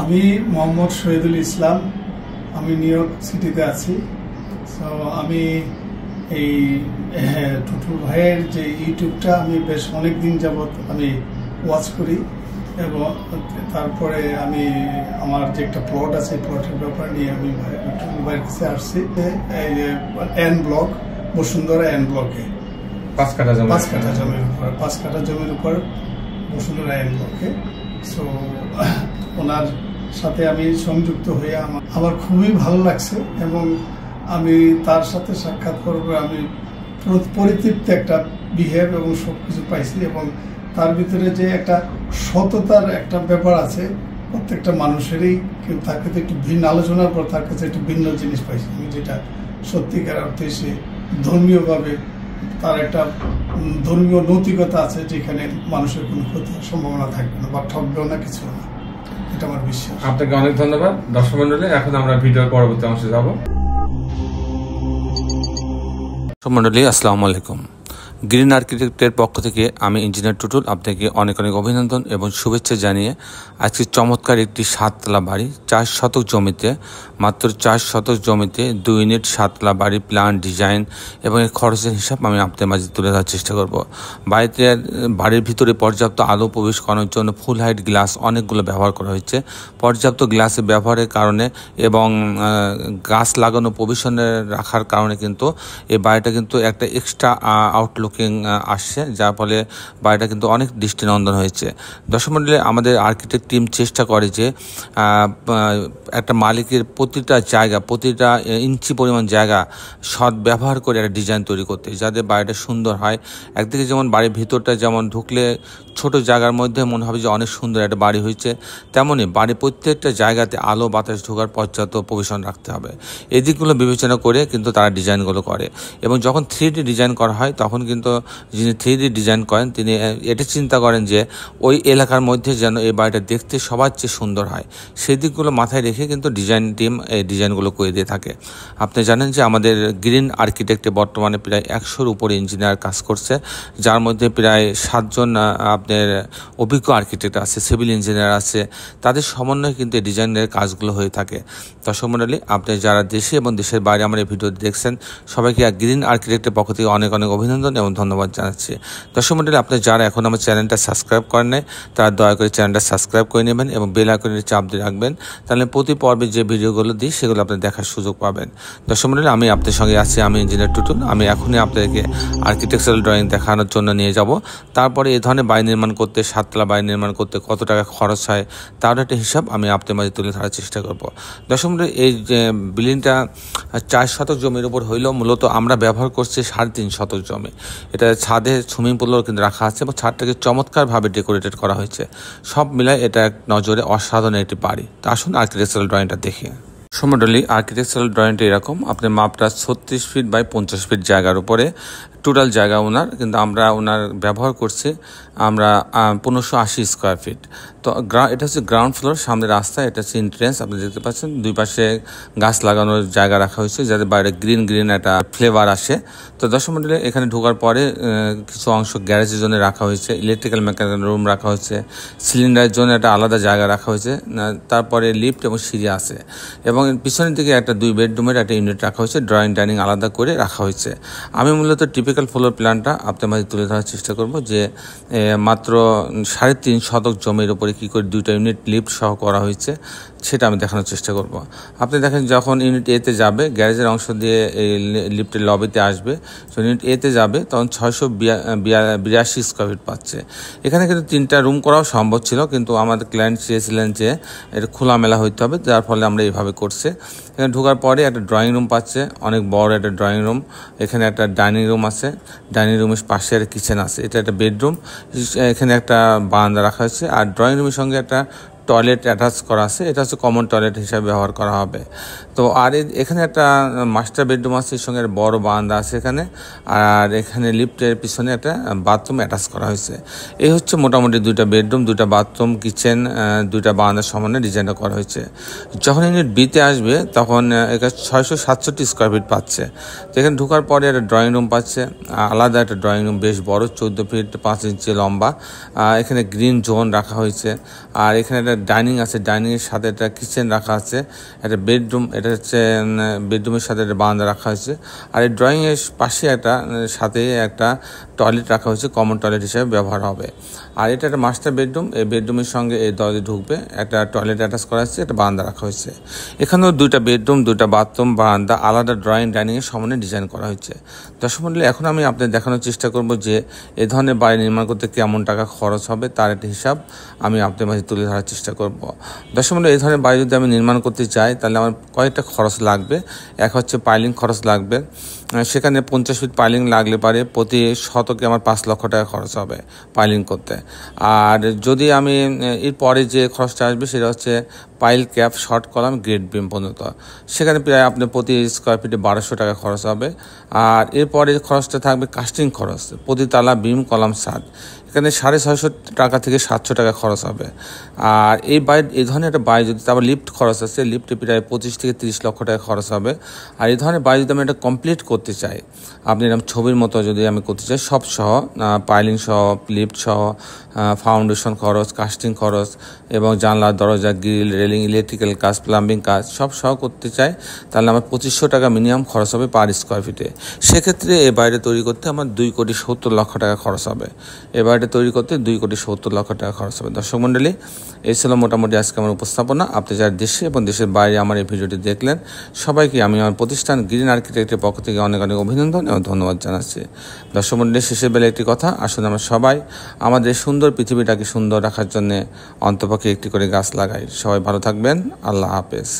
আমি মোহাম্মদ শহীদুল ইসলাম। আমি new York সিটিতে আছি। সো আমি এই টুটুল ভাইয়ের যে ইউটিউবটা আমি বেশ অনেক দিন যাবৎ আমি ওয়াচ করি এবং তারপরে আমি আমার যে একটা প্লট আছে প্লটের ব্যাপার নিয়ে আমি টুটুল ভাইয়ের কাছে আসছি। এই যে এন ব্লক বসুন্ধরা এন ব্লকে 5 কাঠা জমির উপর বসুন্ধরা এন ব্লকে। সো ওনার সাথে আমি সংযুক্ত হয়ে আমার খুবই ভালো লাগছে এবং আমি তার সাথে সাক্ষাৎ করবো আমি পরিতৃপ্ত একটা বিহেভ এবং সবকিছু পাইছি এবং তার ভিতরে যে একটা সততার একটা ব্যাপার আছে প্রত্যেকটা মানুষেরই, কিন্তু তার কাছে একটু ভিন্ন আলোচনার পর তার কাছে একটু ভিন্ন জিনিস পাইছি আমি, যেটা সত্যিকার অর্থে সে ধর্মীয়ভাবে তার একটা ধর্মীয় নৈতিকতা আছে যেখানে মানুষের কোনো ক্ষতির সম্ভাবনা থাকবে না বা ঠকবেও না, কিছু না। এটা আমার বিশ্বাস। আপনাকে অনেক ধন্যবাদ। দর্শক মন্ডলী, এখন আমরা ভিডিওর পরবর্তী অংশে যাব। দর্শক মন্ডলী, আসসালামু আলাইকুম। গ্রিন আর্কিটেক্টের পক্ষ থেকে আমি ইঞ্জিনিয়ার টুটুল আপনাকে অনেক অনেক অভিনন্দন এবং শুভেচ্ছা জানিয়ে আজকে চমৎকার একটি 7 তলা বাড়ি 4 শতক জমিতে, মাত্র 4 শতক জমিতে 2 ইউনিট 7 তলা বাড়ি প্ল্যান ডিজাইন এবং এর খরচের হিসাব আমি আপনাদের মাঝে তুলে ধরার চেষ্টা করব। বাড়ির ভিতরে পর্যাপ্ত আলো প্রবেশ করানোর জন্য ফুল হাইট গ্লাস অনেকগুলো ব্যবহার করা হয়েছে। পর্যাপ্ত গ্লাসের ব্যবহারের কারণে এবং গাছ লাগানো প্রভিশনে রাখার কারণে কিন্তু এই বাড়িটা কিন্তু একটা এক্সট্রা আউটলুকিং আসছে, যার ফলে বাড়িটা কিন্তু অনেক দৃষ্টিনন্দন হয়েছে। দর্শক মণ্ডলী, আমাদের আর্কিটেক্ট টিম চেষ্টা করে যে একটা মালিকের প্রতিটা জায়গা, প্রতিটা ইঞ্চি পরিমাণ জায়গা সৎ ব্যবহার করে একটা ডিজাইন তৈরি করতে, যাতে বাড়িটা সুন্দর হয়। একদিকে যেমন বাড়ির ভিতরটা যেমন ঢুকলে ছোট জায়গার মধ্যে মনে হবে যে অনেক সুন্দর একটা বাড়ি হয়েছে, তেমনই বাড়ির প্রত্যেকটা জায়গাতে আলো বাতাস ঢোকার পর্যাপ্ত প্রভিশন রাখতে হবে। এই দিকগুলো বিবেচনা করে কিন্তু তারা ডিজাইনগুলো করে এবং যখন 3D ডিজাইন করা হয় তখন কিন্তু যিনি 3D ডিজাইন করেন তিনি এটা চিন্তা করেন যে ওই এলাকার মধ্যে যেন এই বাড়িটা দেখতে সবার চেয়ে সুন্দর হয়, সেই দিকগুলো মাথায় রেখে কিন্তু ডিজাইন টিম এই ডিজাইনগুলো করে দিয়ে থাকে। আপনি জানেন যে আমাদের গ্রিন আর্কিটেক্টে বর্তমানে প্রায় 100-র উপরে ইঞ্জিনিয়ার কাজ করছে, যার মধ্যে প্রায় 7 জন আপনার অভিজ্ঞ আর্কিটেক্ট আছে, সিভিল ইঞ্জিনিয়ার আছে, তাদের সমন্বয়ে কিন্তু এই ডিজাইনের কাজগুলো হয়ে থাকে। দর্শক মণ্ডলী, আপনি যারা দেশে এবং দেশের বাইরে আমার এই ভিডিও দেখছেন সবাইকে গ্রিন আর্কিটেক্টের পক্ষ থেকে অনেক অনেক অভিনন্দন এবং ধন্যবাদ জানাচ্ছি। দর্শক মণ্ডলী, আপনি যারা এখন আমার চ্যানেলটা সাবস্ক্রাইব করেন নাই তারা দয়া করে চ্যানেলটা সাবস্ক্রাইব করে নেবেন এবং বেল আইকনের চাপ দিয়ে রাখবেন, তাহলে প্রতি পর্বে যে ভিডিওগুলো দিই সেগুলো আপনি দেখার সুযোগ পাবেন। দর্শক মণ্ডলী, আমি আপনাদের সঙ্গে আছি, আমি ইঞ্জিনিয়ার টুটুল। আমি এখনই আপনাদেরকে আর্কিটেকচারাল ড্রয়িং দেখানোর জন্য নিয়ে যাব। তারপরে এই ধরনের বাড়ি নির্মাণ করতে, 7 তলা বাড়ি নির্মাণ করতে কত টাকা খরচ হয় তার একটা হিসাব আমি আপনাদের মাঝে তুলে ধরার চেষ্টা করব। দর্শক মণ্ডলী, এই যে বিল্ডিংটা 4 শতক জমির উপর হইলেও মূলত আমরা ব্যবহার করছি 3.5 শতক জমি। এটা ছাদে সুইমিং পুলও কিন্তু রাখা আছে এবং ছাদটাকে চমৎকারভাবে ডেকোরেটেড করা হয়েছে। সব মিলায় এটা এক নজরে অসাধারণ একটি বাড়ি। তা আসুন আর্কিটেকচারাল ড্রয়িংটা দেখি। সমডলি আর্কিটেকচারাল ড্রয়িংটা এরকম, আপনার মাপটা 36 ফিট বাই 50 ফিট জায়গার উপরে টোটাল জায়গা ওনার, কিন্তু আমরা ওনার ব্যবহার করছি আমরা 1580 স্কোয়ার ফিট। তো এটা হচ্ছে গ্রাউন্ড ফ্লোর, সামনে রাস্তা, এটা হচ্ছে এন্ট্রেন্স। আপনি দেখতে পাচ্ছেন দুই পাশে গাছ লাগানোর জায়গা রাখা হয়েছে যাতে বাইরে গ্রিন গ্রিন একটা ফ্লেভার আসে। তো দর্শক মণ্ডলী, এখানে ঢোকার পরে কিছু অংশ গ্যারেজের জন্য রাখা হয়েছে, ইলেকট্রিক্যাল মেকানিক্যাল রুম রাখা হয়েছে, সিলিন্ডারের জন্য একটা আলাদা জায়গা রাখা হয়েছে, তারপরে লিফট এবং সিঁড়ি আছে এবং পিছনের দিকে একটা 2 বেডরুমের একটা ইউনিট রাখা হয়েছে, ড্রয়িং ডাইনিং আলাদা করে রাখা হয়েছে। আমি মূলত টিপিক্যাল ফ্লোর প্ল্যানটা আপনার মাঝে তুলে ধরার চেষ্টা করব যে মাত্র 3.5 শতক জমির উপরে কী করে 2টা ইউনিট লিফট সহ করা হয়েছে সেটা আমি দেখানোর চেষ্টা করব। আপনি দেখেন যখন ইউনিট এতে যাবে, গ্যারেজের অংশ দিয়ে এই লিফটের লবিতে আসবে, তো ইউনিট এতে যাবে তখন 682 স্কোয়ার ফিট পাচ্ছে। এখানে কিন্তু 3টা রুম করাও সম্ভব ছিল, কিন্তু আমাদের ক্লায়েন্ট চেয়েছিলেন যে এটা খোলামেলা হইতে হবে, যার ফলে আমরা এইভাবে করছি। এখানে ঢোকার পরে একটা ড্রয়িং রুম পাচ্ছে, অনেক বড় একটা ড্রয়িং রুম। এখানে একটা ডাইনিং রুম আছে, ডাইনিং রুমের পাশে একটা কিচেন আছে, এটা একটা বেডরুম। এখানে একটা বারান্দা রাখা হয়েছে আর ড্রয়িং রুমের সঙ্গে একটা টয়লেট অ্যাটাচ করা আছে, এটা হচ্ছে কমন টয়লেট হিসাবে ব্যবহার করা হবে। তো আর এখানে একটা মাস্টার বেডরুম আছে, এর সঙ্গে বড় বারান্দা আছে এখানে, আর এখানে লিফটের পিছনে একটা বাথরুম অ্যাটাচ করা হয়েছে। এই হচ্ছে মোটামুটি 2টা বেডরুম, 2টা বাথরুম, কিচেন, 2টা বারান্দার সমন্বয়ে ডিজাইনটা করা হয়েছে। যখন ইউনিট বিতে আসবে তখন এটা 667 স্কোয়ার ফিট পাচ্ছে। তো এখানে ঢোকার পরে একটা ড্রয়িং রুম পাচ্ছে, আলাদা একটা ড্রয়িং রুম, বেশ বড়, 14 ফিট 5 ইঞ্চি লম্বা। এখানে গ্রিন জোন রাখা হয়েছে আর এখানে একটা ডাইনিং আছে, ডাইনিংয়ের সাথে একটা কিচেন রাখা আছে, একটা বেডরুম, এটা হচ্ছে বেডরুমের সাথে একটা বারান্দা রাখা হয়েছে। আর এই ড্রয়িংয়ের পাশে সাথে একটা টয়লেট রাখা হয়েছে, কমন টয়লেট হিসেবে ব্যবহার হবে। আর এটা একটা মাস্টার বেডরুম, এই বেডরুমের সঙ্গে এই দরজা ঢুকবে, একটা টয়লেট অ্যাটাচ করা হয়েছে, একটা বারান্দা রাখা হয়েছে। এখানেও 2টা বেডরুম, 2টা বাথরুম, বারান্দা, আলাদা ডাইনিংয়ের সমানে ডিজাইন করা হয়েছে। দর্শক মণ্ডলী, এখন আমি আপনাদের দেখানোর চেষ্টা করব যে এই ধরনের বাড়ি নির্মাণ করতে কেমন টাকা খরচ হবে, তার একটা হিসাব আমি আপনাদের মাঝে তুলে ধরার চেষ্টা করব। দর্শক মণ্ডলী, এই ধরনের বাড়ি যদি আমি নির্মাণ করতে চাই তাহলে আমার কয়েকটা খরচ লাগবে। এক হচ্ছে পাইলিং খরচ লাগবে, সেখানে 50 ফিট পাইলিং লাগলে পারে প্রতি শতকে আমার 5 লক্ষ টাকা খরচ হবে পাইলিং করতে। আর যদি আমি এরপরে যে খরচটা আসবে সেটা হচ্ছে pile cap, short column, grade beam পর্যন্ত, সেখানে প্রায় আপনার প্রতি স্কোয়ার ফিটে 1200 টাকা খরচ হবে। আর এরপরে খরচটা থাকবে কাস্টিং খরচ, প্রতি তালা, বিম, কলাম, ছাদ, এখানে 650 টাকা থেকে 700 টাকা খরচ হবে। আর এই ধরনের একটা বাড়ি যদি, তারপর লিফট খরচ আছে, লিফটে প্রায় 25 থেকে 30 লক্ষ টাকা খরচ হবে। আর এই ধরনের বাড়ি যদি আমি এটা কমপ্লিট করতে চাই, আপনি এরকম ছবির মতো যদি আমি করতে চাই, সব সহ, পাইলিং সহ, লিফট সহ, ফাউন্ডেশন খরচ, কাস্টিং খরচ এবং জানলা, দরজা, গ্রিল, রেলিং, ইলেকট্রিক্যাল কাজ, প্লাম্বিং কাজ সব সহ করতে চাই, তাহলে আমার 2500 টাকা মিনিমাম খরচ হবে পার স্কোয়ার ফিটে। সেক্ষেত্রে এই বাড়িটা তৈরি করতে আমার 2,70,00,000 টাকা খরচ হবে। এই বাড়িটা তৈরি করতে 2,70,00,000 টাকা খরচ হবে। দর্শক মণ্ডলী, এই ছিল মোটামুটি আজকে আমার উপস্থাপনা। আপনি যারা দেশে এবং দেশের বাইরে আমার এই ভিডিওটি দেখলেন, সবাইকে আমি আমার প্রতিষ্ঠান গ্রিন আর্কিটেক্টের পক্ষ থেকে অনেক অনেক অভিনন্দন এবং ধন্যবাদ জানাচ্ছি। দর্শক মণ্ডলী, শেষের বেলা একটি কথা, আসলে আমরা সবাই আমাদের সুন্দর পৃথিবীটাকে সুন্দর রাখার জন্য অন্তপক্ষে একটি করে গাছ লাগাই। সবাই ভালো থাকবেন। আল্লাহ হাফেজ।